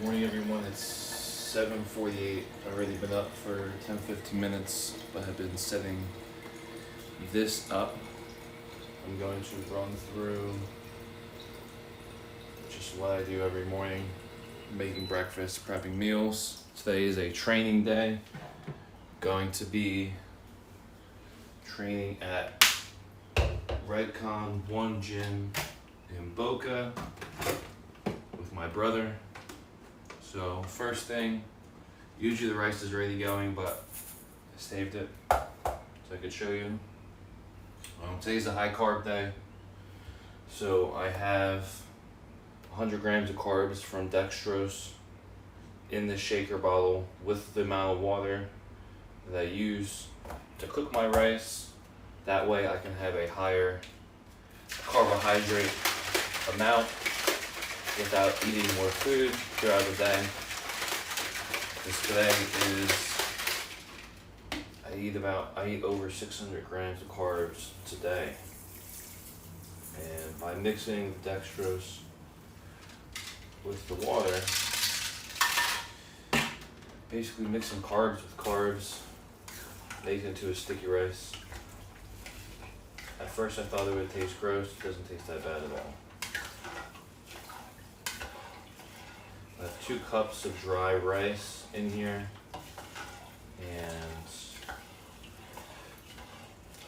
Morning everyone, it's 7:48. I've already been up for 10-15 minutes, but have been setting this up. I'm going to run through just what I do every morning, making breakfast, prepping meals. Today is a training day. Going to be training at Redcon 1 Gym in Boca with my brother. So first thing, usually the rice is already going, but I saved it so I could show you. Today's a high carb day, so I have 100 grams of carbs from dextrose in the shaker bottle with the amount of water that I use to cook my rice. That way I can have a higher carbohydrate amount without eating more food throughout the day. Because today I eat over 600 grams of carbs today. And by mixing the dextrose with the water, basically mixing carbs with carbs makes it into a sticky rice. At first I thought it would taste gross. It doesn't taste that bad at all. I have 2 cups of dry rice in here and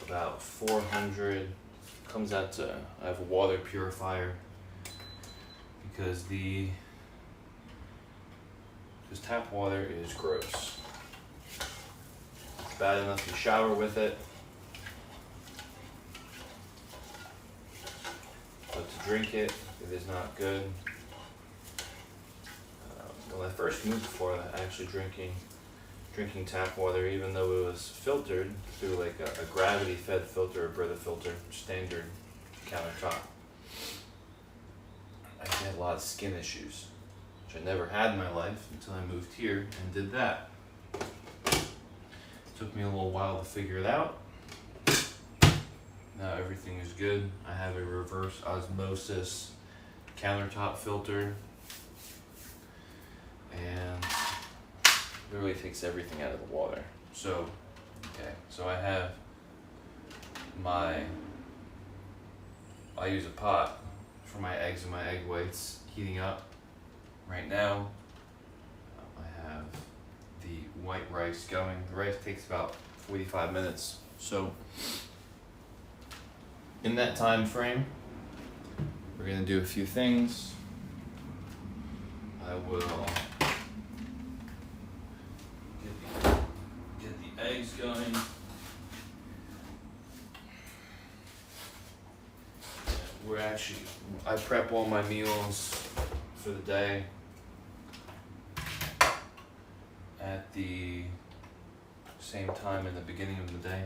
about 400 comes out to, I have a water purifier because tap water is gross. It's bad enough to shower with it, but to drink it, it is not good. When I first moved to Florida, actually drinking tap water, even though it was filtered through like a gravity-fed filter, a Brita filter, standard countertop, I had a lot of skin issues, which I never had in my life until I moved here and did that. Took me a little while to figure it out. Now everything is good. I have a reverse osmosis countertop filter, and it really takes everything out of the water. So I have I use a pot for my eggs and my egg whites heating up. Right now, I have the white rice going. The rice takes about 45 minutes. So in that time frame, we're gonna do a few things. I will get the eggs going. I prep all my meals for the day at the same time in the beginning of the day.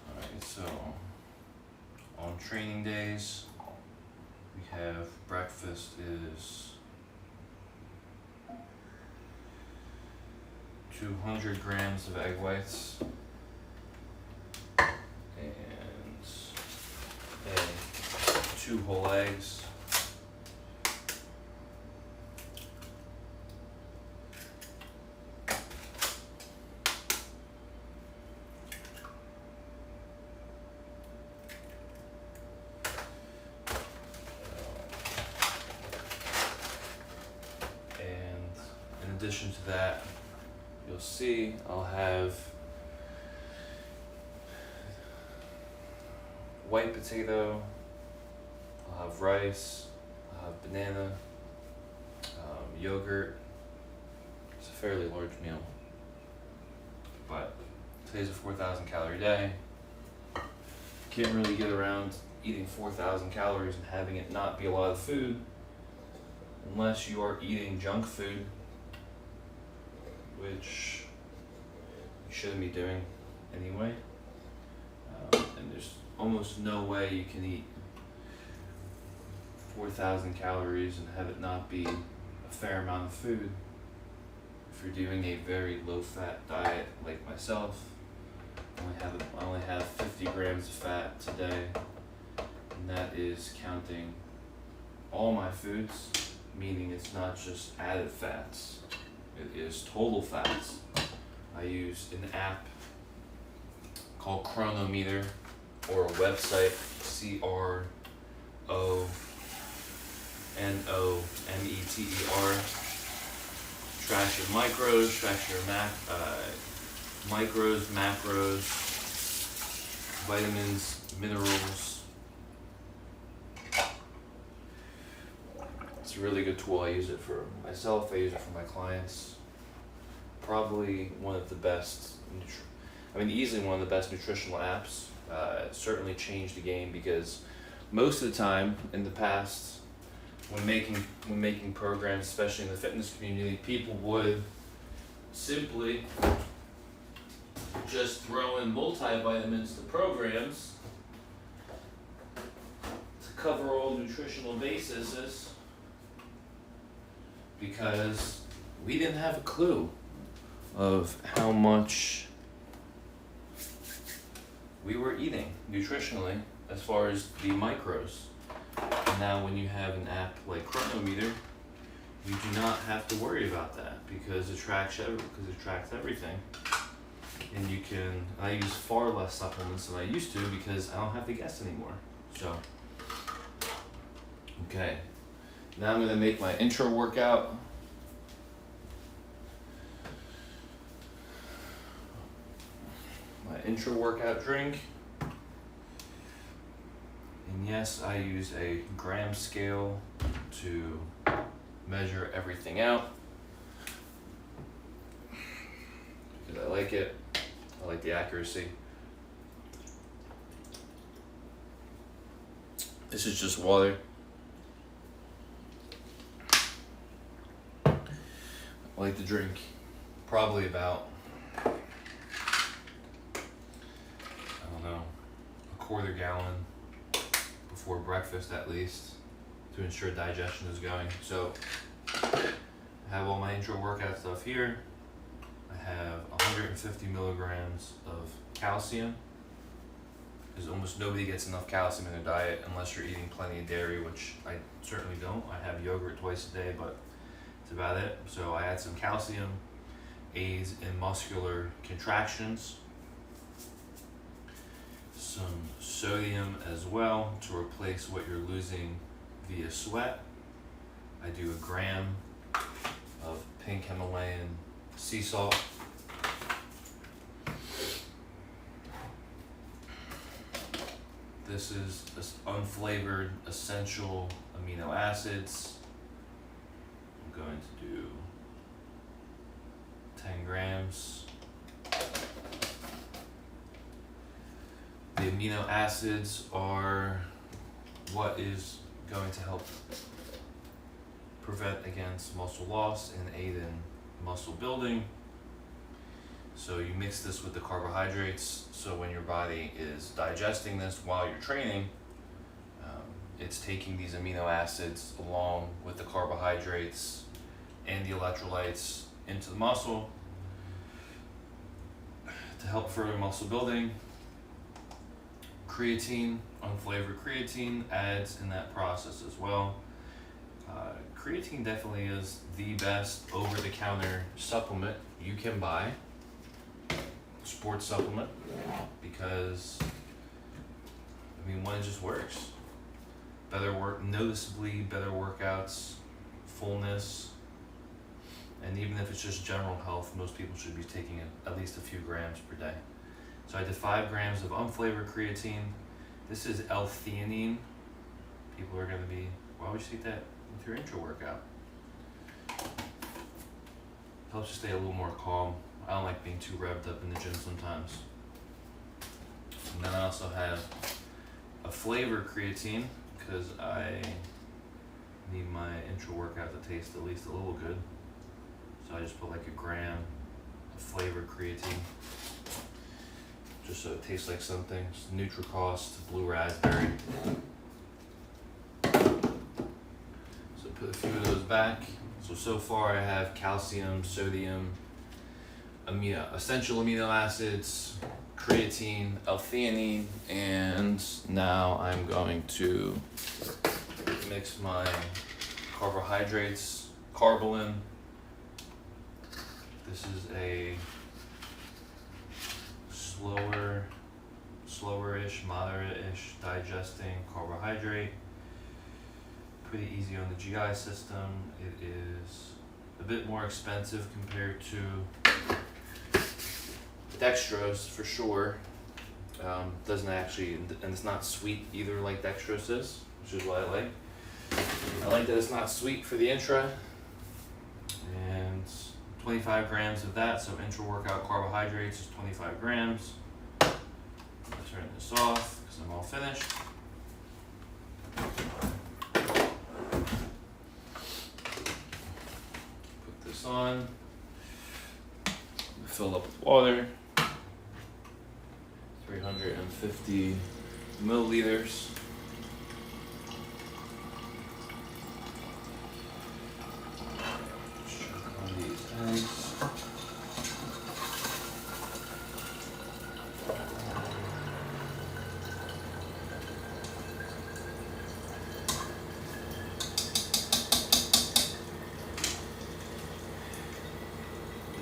Alright, so on training days, we have breakfast is 200 grams of egg whites and 2 whole eggs, and in addition to that, you'll see I'll have white potato, I'll have rice, I'll have banana, yogurt. It's a fairly large meal, but today's a 4,000 calorie day. Can't really get around eating 4,000 calories and having it not be a lot of food unless you are eating junk food, which you shouldn't be doing anyway. And there's almost no way you can eat 4,000 calories and have it not be a fair amount of food. If you're doing a very low-fat diet like myself, I only have 50 grams of fat today, and that is counting all my foods, meaning it's not just added fats, it is total fats. I use an app called Cronometer, or a website, Cronometer. Track your micros, track your micros, macros, vitamins, minerals. It's a really good tool. I use it for myself, I use it for my clients. Probably one of the best, easily one of the best nutritional apps. It certainly changed the game, because most of the time in the past, when making programs, especially in the fitness community, people would simply just throw in multivitamins to programs to cover all nutritional bases, because we didn't have a clue of how much we were eating nutritionally as far as the micros. And now when you have an app like Cronometer, you do not have to worry about that, because it tracks everything. And I use far less supplements than I used to, because I don't have to guess anymore. So, okay. Now I'm gonna make my intro workout. My intro workout drink. And yes, I use a gram scale to measure everything out, because I like it. I like the accuracy. This is just water. I like to drink probably about, a quarter gallon before breakfast, at least, to ensure digestion is going. So I have all my intro workout stuff here. I have 150 milligrams of calcium, because almost nobody gets enough calcium in their diet unless you're eating plenty of dairy, which I certainly don't. I have yogurt twice a day, but that's about it. So I add some calcium, aids in muscular contractions, some sodium as well to replace what you're losing via sweat. I do a gram of pink Himalayan sea salt. This is unflavored essential amino acids. I'm going to do 10 grams. The amino acids are what is going to help prevent against muscle loss and aid in muscle building. So you mix this with the carbohydrates, so when your body is digesting this while you're training, it's taking these amino acids along with the carbohydrates and the electrolytes into the muscle to help further muscle building. Creatine, unflavored creatine, adds in that process as well. Creatine definitely is the best over-the-counter supplement you can buy, sports supplement, because one, it just works. Noticeably better workouts, fullness, and even if it's just general health, most people should be taking at least a few grams per day. So I did 5 grams of unflavored creatine. This is L-theanine. People are going to be, why would you take that with your intro workout? Helps you stay a little more calm. I don't like being too revved up in the gym sometimes. And then I also have a flavored creatine, because I need my intro workout to taste at least a little good. So I just put like a gram of flavored creatine, just so it tastes like something. It's Nutricost Blue Raspberry. So put a few of those back. So far I have calcium, sodium, essential amino acids, creatine, L-theanine, and now I'm going to mix my carbohydrates, Carbolin. This is a slower-ish, moderate-ish digesting carbohydrate. Pretty easy on the GI system. It is a bit more expensive compared to dextrose for sure. Doesn't actually, and it's not sweet either like dextrose is, which is what I like. I like that it's not sweet for the intra, and 25 grams of that, so intra-workout carbohydrates is 25 grams. I'm gonna turn this off because I'm all finished. Put this on, fill up with water, 350 milliliters.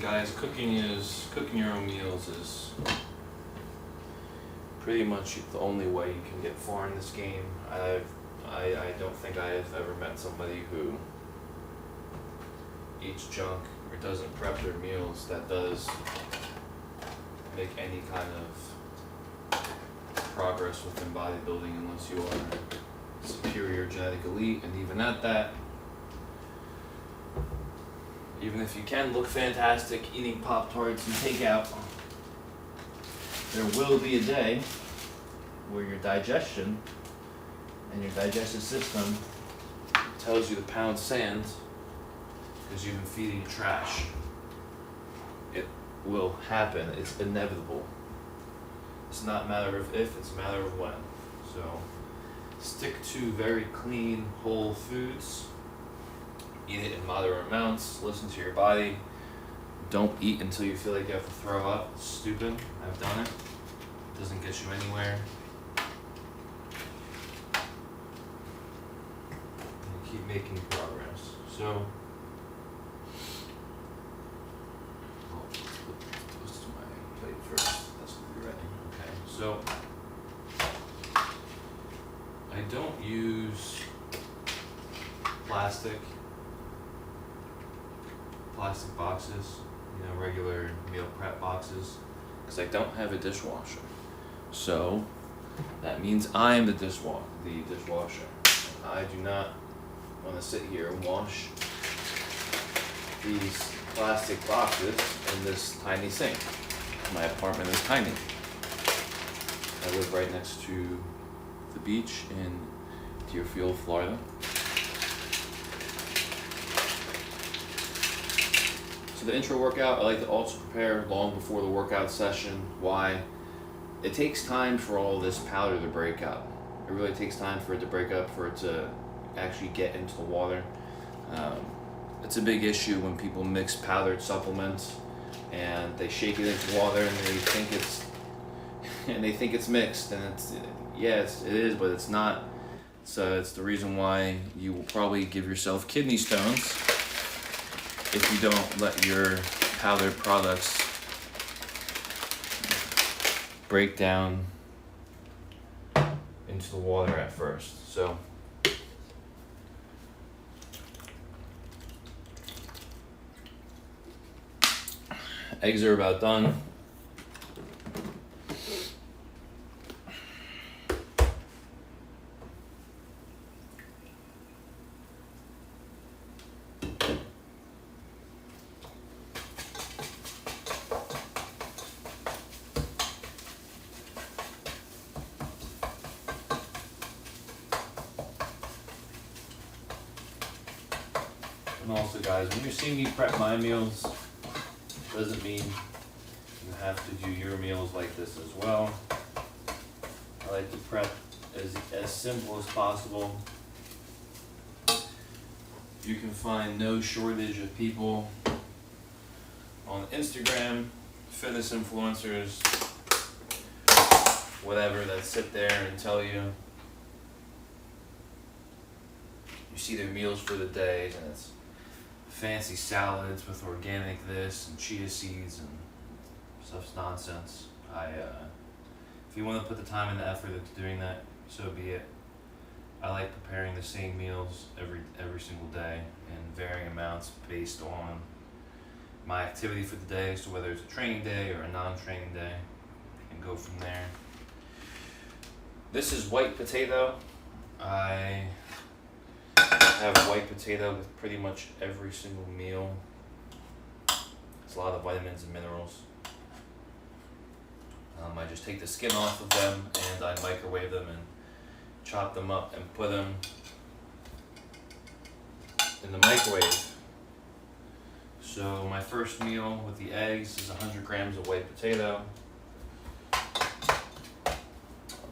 Guys, cooking your own meals is pretty much the only way you can get far in this game. I don't think I have ever met somebody who eats junk or doesn't prep their meals that does make any kind of progress within bodybuilding unless you are superior genetic elite, and even at that, even if you can look fantastic eating Pop-Tarts and takeout, there will be a day where your digestion and your digestive system tells you to pound sand because you've been feeding trash. It will happen. It's inevitable. It's not a matter of if, it's a matter of when. So stick to very clean, whole foods. Eat it in moderate amounts. Listen to your body. Don't eat until you feel like you have to throw up. It's stupid. I've done it. It doesn't get you anywhere. And keep making progress. So, let's put this to my plate first. That's what we're ready. Okay. So, I don't use plastic boxes, regular meal prep boxes, because I don't have a dishwasher. So that means I'm the dishwasher. I do not want to sit here and wash these plastic boxes in this tiny sink. My apartment is tiny. I live right next to the beach in Deerfield, Florida. The intro workout, I like to also prepare long before the workout session. Why? It takes time for all this powder to break up. It really takes time for it to break up, for it to actually get into the water. It's a big issue when people mix powdered supplements and they shake it into water and they think it's mixed, and it is, but it's not. So it's the reason why you will probably give yourself kidney stones if you don't let your powdered products break down into the water at first. So eggs are about done. And also, guys, when you see me prep my meals, doesn't mean you have to do your meals like this as well. I like to prep as simple as possible. You can find no shortage of people on Instagram, fitness influencers, whatever that sit there and tell you. You see their meals for the days, and it's fancy salads with organic this and chia seeds and stuff's nonsense. If you want to put the time and the effort into doing that, so be it. I like preparing the same meals every single day in varying amounts based on my activity for the day, so whether it's a training day or a non-training day, and go from there. This is white potato. I have white potato with pretty much every single meal. It's a lot of vitamins and minerals. I just take the skin off of them and I microwave them and chop them up and put them in the microwave. So my first meal with the eggs is 100 grams of white potato. I'll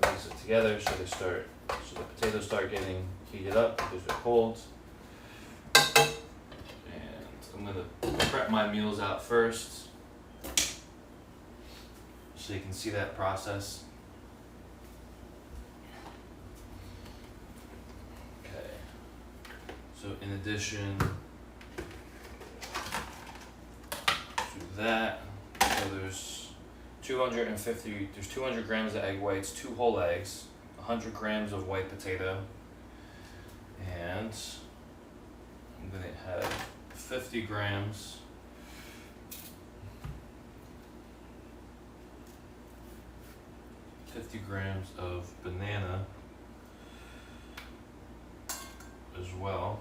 mix it together so the potatoes start getting heated up because they're cold. And I'm gonna prep my meals out first so you can see that process. Okay. So in addition to that, so there's 200 grams of egg whites, 2 whole eggs, 100 grams of white potato, and I'm going to have 50 grams of banana as well.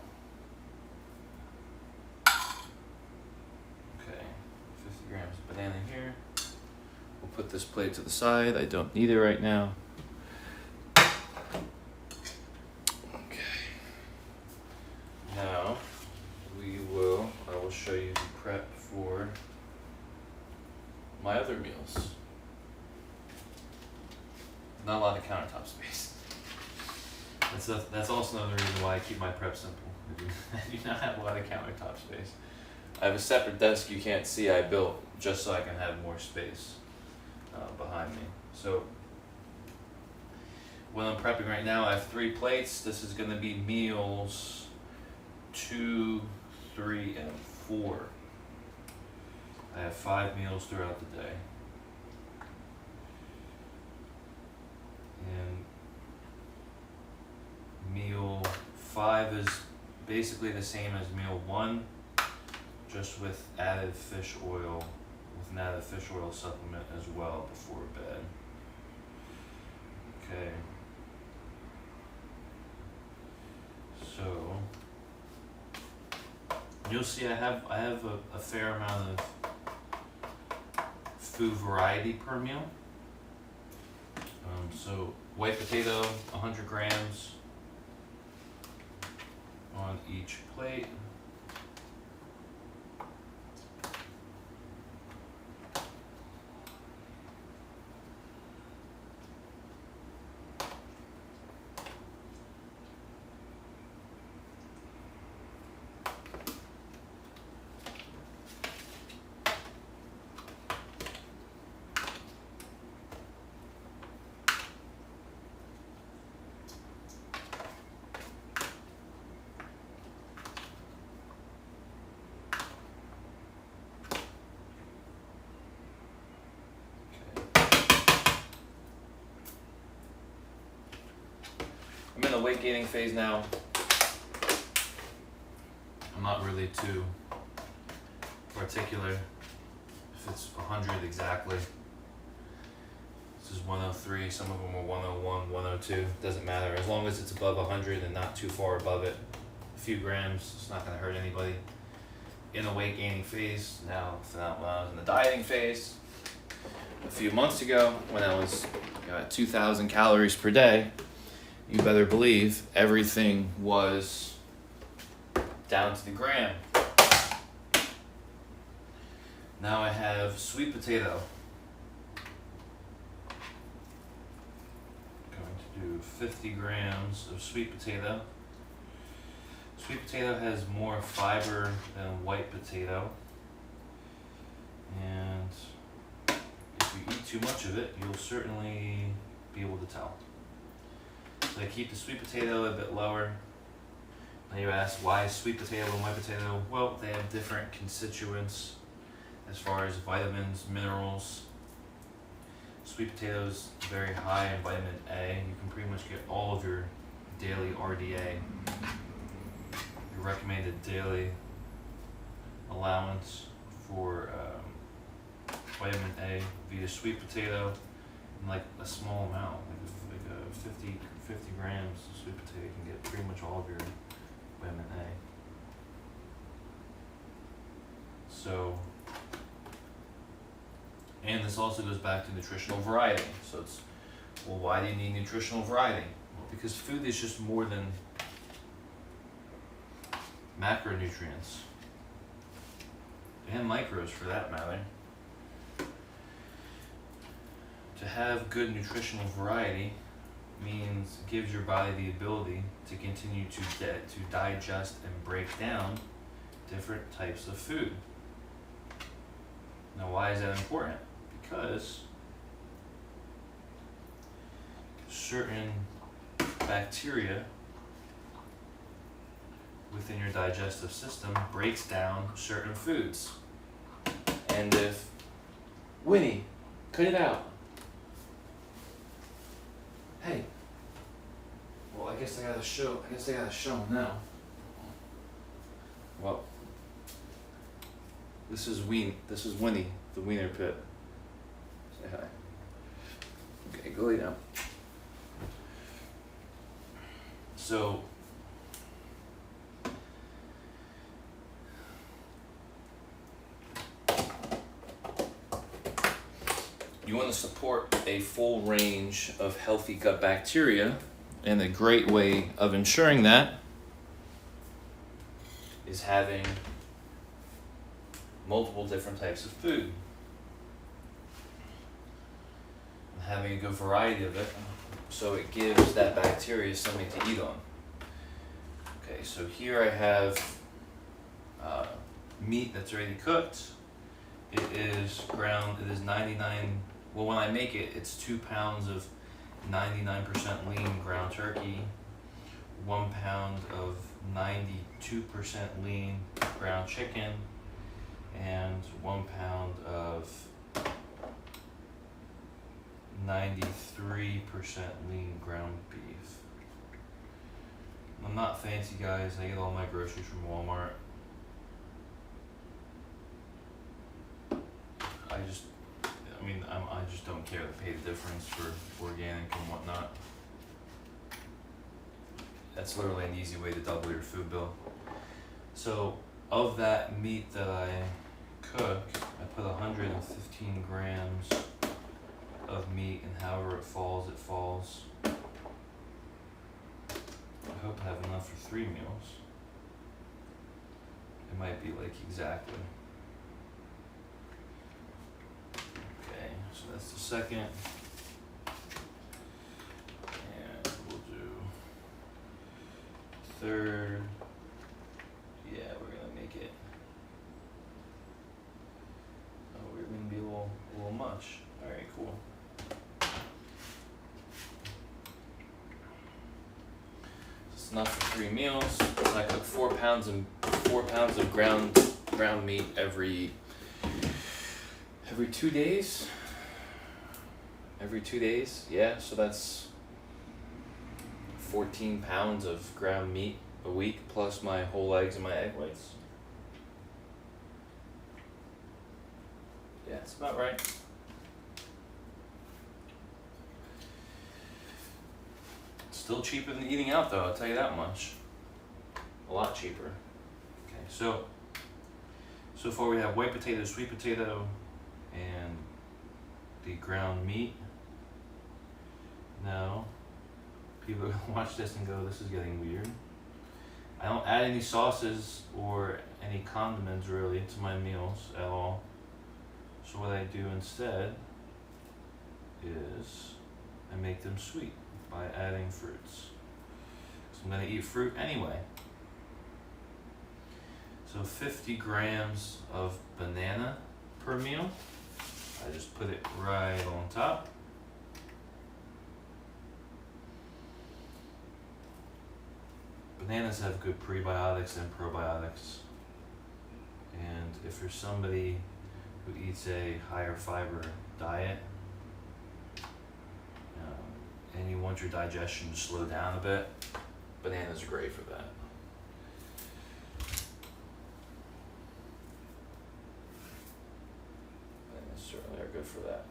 Okay, 50 grams of banana here. We'll put this plate to the side. I don't need it right now. Now, I will show you the prep for my other meals. Not a lot of countertop space. That's also another reason why I keep my prep simple. I do not have a lot of countertop space. I have a separate desk you can't see I built just so I can have more space behind me. So when I'm prepping right now, I have 3 plates. This is going to be meals 2, 3, and 4. I have 5 meals throughout the day. And meal 5 is basically the same as meal 1, just with an added fish oil supplement as well before bed. Okay. So you'll see I have a fair amount of food variety per meal. So white potato, 100 grams on each plate. I'm in the weight gaining phase now. I'm not really too particular if it's 100 exactly. This is 103, some of them are 101, 102, doesn't matter. As long as it's above 100 and not too far above it. A few grams, it's not going to hurt anybody. In the weight gaining phase, now when I was in the dieting phase, a few months ago when I was at 2,000 calories per day, you better believe everything was down to the gram. Now I have sweet potato. Going to do 50 grams of sweet potato. Sweet potato has more fiber than white potato. And if you eat too much of it, you'll certainly be able to tell. So I keep the sweet potato a bit lower. Now you ask, why sweet potato and white potato? Well, they have different constituents as far as vitamins, minerals. Sweet potatoes very high in vitamin A. You can pretty much get all of your daily RDA, your recommended daily allowance for vitamin A via sweet potato, and like a small amount, like 50 grams of sweet potato, you can get pretty much all of your vitamin A. So, and this also goes back to nutritional variety. So it's, well, why do you need nutritional variety? Well, because food is just more than macronutrients, and micros for that matter. To have good nutritional variety means it gives your body the ability to continue to digest and break down different types of food. Now, why is that important? Because certain bacteria within your digestive system breaks down certain foods. And if Winnie, cut it out. Hey. Well, I guess I gotta show him now. Well, this is Winnie, the wiener pit. Say hi. Okay, go lay down. So, you want to support a full range of healthy gut bacteria, and a great way of ensuring that is having multiple different types of food and having a good variety of it, so it gives that bacteria something to eat on. Okay, so here I have meat that's already cooked. It is 99, well, when I make it, it's 2 pounds of 99% lean ground turkey, 1 pound of 92% lean ground chicken, and 1 pound of 93% lean ground beef. I'm not fancy, guys. I get all my groceries from Walmart. I just don't care to pay the difference for organic and whatnot. That's literally an easy way to double your food bill. So, of that meat that I cook, I put 115 grams of meat, and however it falls, it falls. I hope I have enough for 3 meals. It might be like exactly. Okay, so that's the second. And we'll do third. Yeah, we're gonna make it. Oh, we're gonna be a little much. Alright, cool. It's enough for 3 meals. So I cook 4 pounds of ground meat every 2 days. Every 2 days, yeah. So that's 14 pounds of ground meat a week, plus my whole eggs and my egg whites. Yeah, it's about right. Still cheaper than eating out, though, I'll tell you that much. A lot cheaper. Okay, so far we have white potato, sweet potato, and the ground meat. Now, people are gonna watch this and go, this is getting weird. I don't add any sauces or any condiments really to my meals at all. So what I do instead is I make them sweet by adding fruits. So I'm gonna eat fruit anyway. So 50 grams of banana per meal. I just put it right on top. bananas have good prebiotics and probiotics. And if you're somebody who eats a higher fiber diet, and you want your digestion to slow down a bit, bananas are great for that. Bananas certainly are good for that.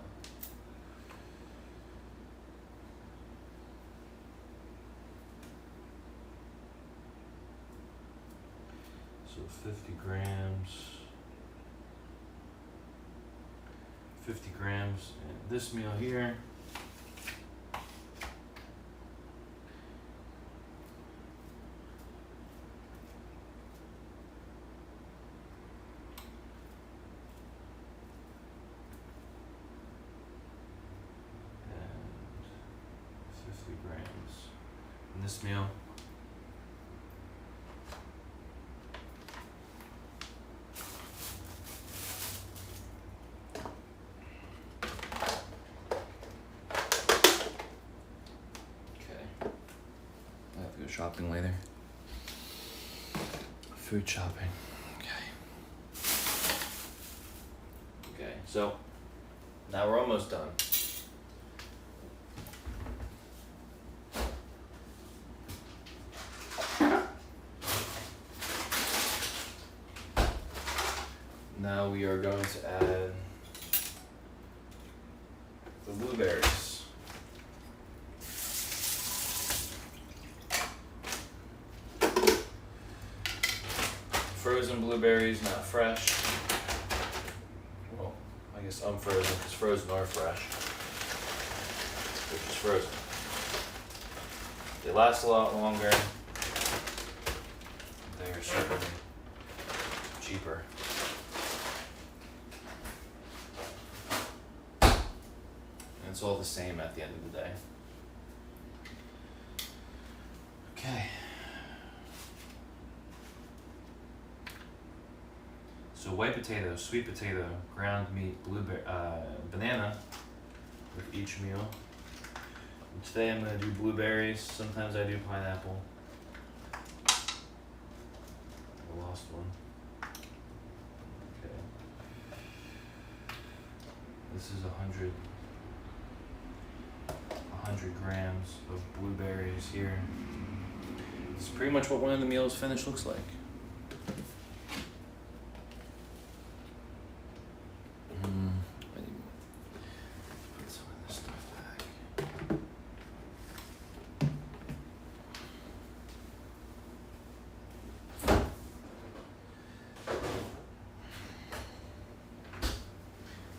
So 50 grams in this meal here. And 50 grams in this meal. Shopping later. Food shopping. Okay, so now we're almost done. Now we are going to add the blueberries. Frozen blueberries, not fresh. Well, I guess unfrozen, because frozen are fresh. They're just frozen. They last a lot longer. They are certainly cheaper. And it's all the same at the end of the day. Okay. So white potato, sweet potato, ground meat, blueberry, banana with each meal. And today I'm going to do blueberries. Sometimes I do pineapple. I lost one. Okay. This is 100 grams of blueberries here. This is pretty much what one of the meals finished looks like.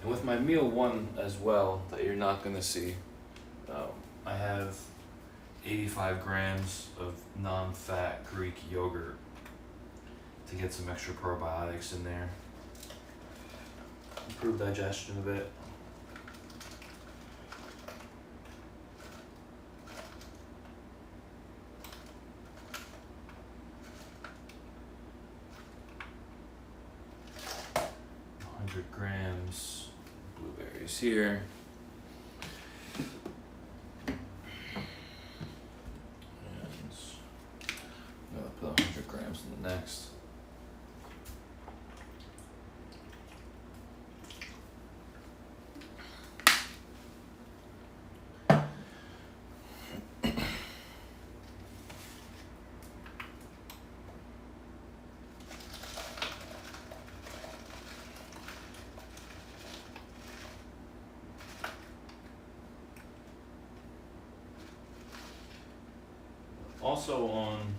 And with my meal one as well, that you're not going to see, I have 85 grams of non-fat Greek yogurt to get some extra probiotics in there. Improve digestion a bit. Grams blueberries here. And I'm gonna put 100 grams in the next. Also on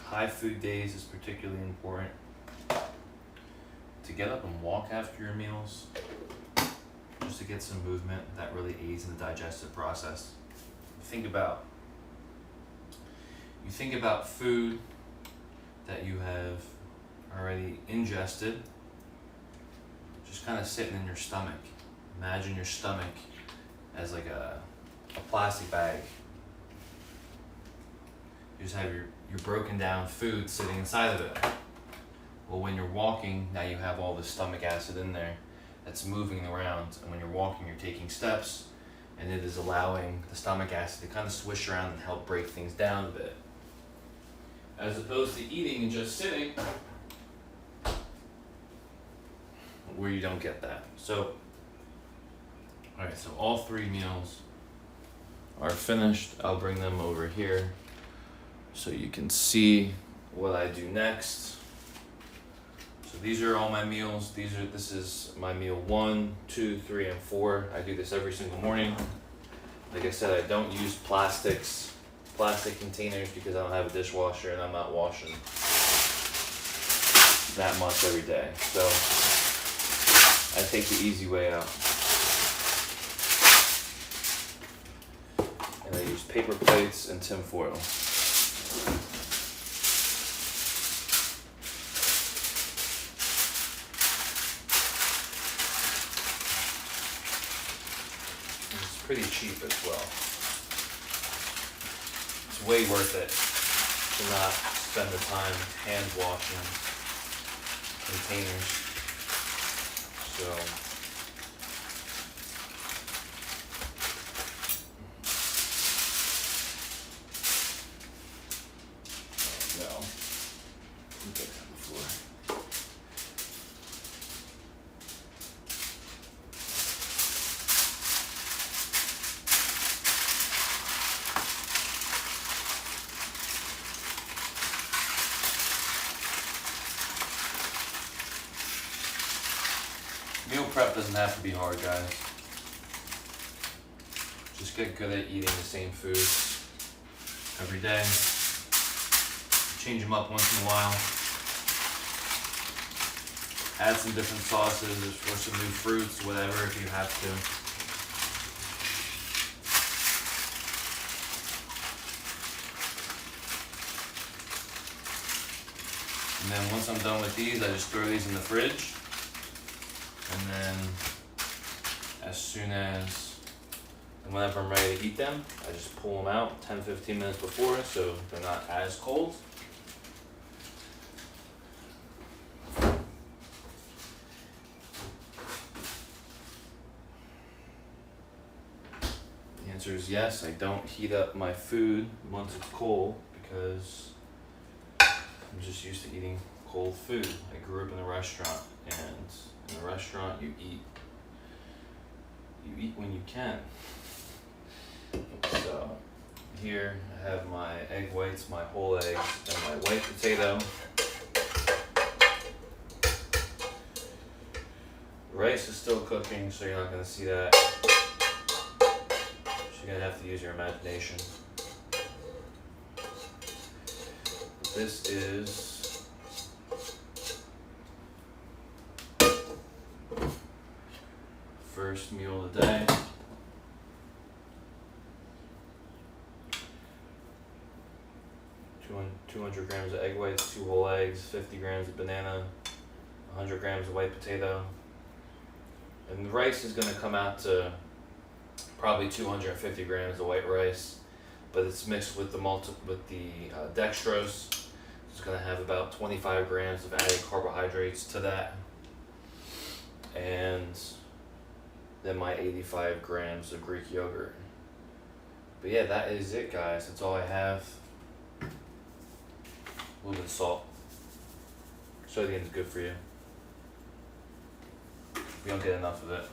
high food days is particularly important to get up and walk after your meals, just to get some movement that really aids in the digestive process. You think about food that you have already ingested, just kind of sitting in your stomach. Imagine your stomach as like a plastic bag. You just have your broken down food sitting inside of it. Well, when you're walking, now you have all the stomach acid in there that's moving around, and when you're walking, you're taking steps, and it is allowing the stomach acid to kind of swish around and help break things down a bit. As opposed to eating and just sitting, where you don't get that. So, alright, so all 3 meals are finished. I'll bring them over here so you can see what I do next. So these are all my meals. This is my meal 1, 2, 3, and 4. I do this every single morning. Like I said, I don't use plastic containers because I don't have a dishwasher and I'm not washing that much every day. So I take the easy way out. And I use paper plates and tin foil. It's pretty cheap as well. It's way worth it to not spend the time hand washing containers. So no. Get that before. Meal prep doesn't have to be hard, guys. Just get good at eating the same foods every day. Change them up once in a while. Add some different sauces or some new fruits, whatever, if you have to. And then once I'm done with these, I just throw these in the fridge. And then whenever I'm ready to eat them, I just pull them out 10-15 minutes before so they're not as cold. The answer is yes, I don't heat up my food once it's cold because I'm just used to eating cold food. I grew up in a restaurant, and in a restaurant you eat when you can. So here I have my egg whites, my whole eggs, and my white potato. Rice is still cooking, so you're not going to see that. So you're going to have to use your imagination. This is first meal of the day. 200 grams of egg whites, 2 whole eggs, 50 grams of banana, 100 grams of white potato. And the rice is going to come out to probably 250 grams of white rice, but it's mixed with the dextrose. It's going to have about 25 grams of added carbohydrates to that. And then my 85 grams of Greek yogurt. But yeah, that is it, guys. That's all I have. A little bit of salt. Sodium is good for you. We don't get enough of it.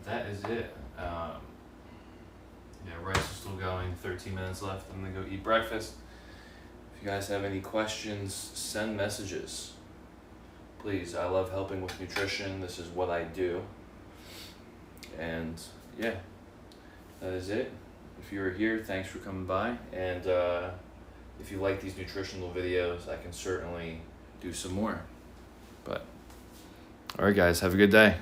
That is it. Yeah, rice is still going. 13 minutes left. I'm gonna go eat breakfast. If you guys have any questions, send messages. Please, I love helping with nutrition. This is what I do. And yeah, that is it. If you're here, thanks for coming by. And if you like these nutritional videos, I can certainly do some more. But all right, guys, have a good day.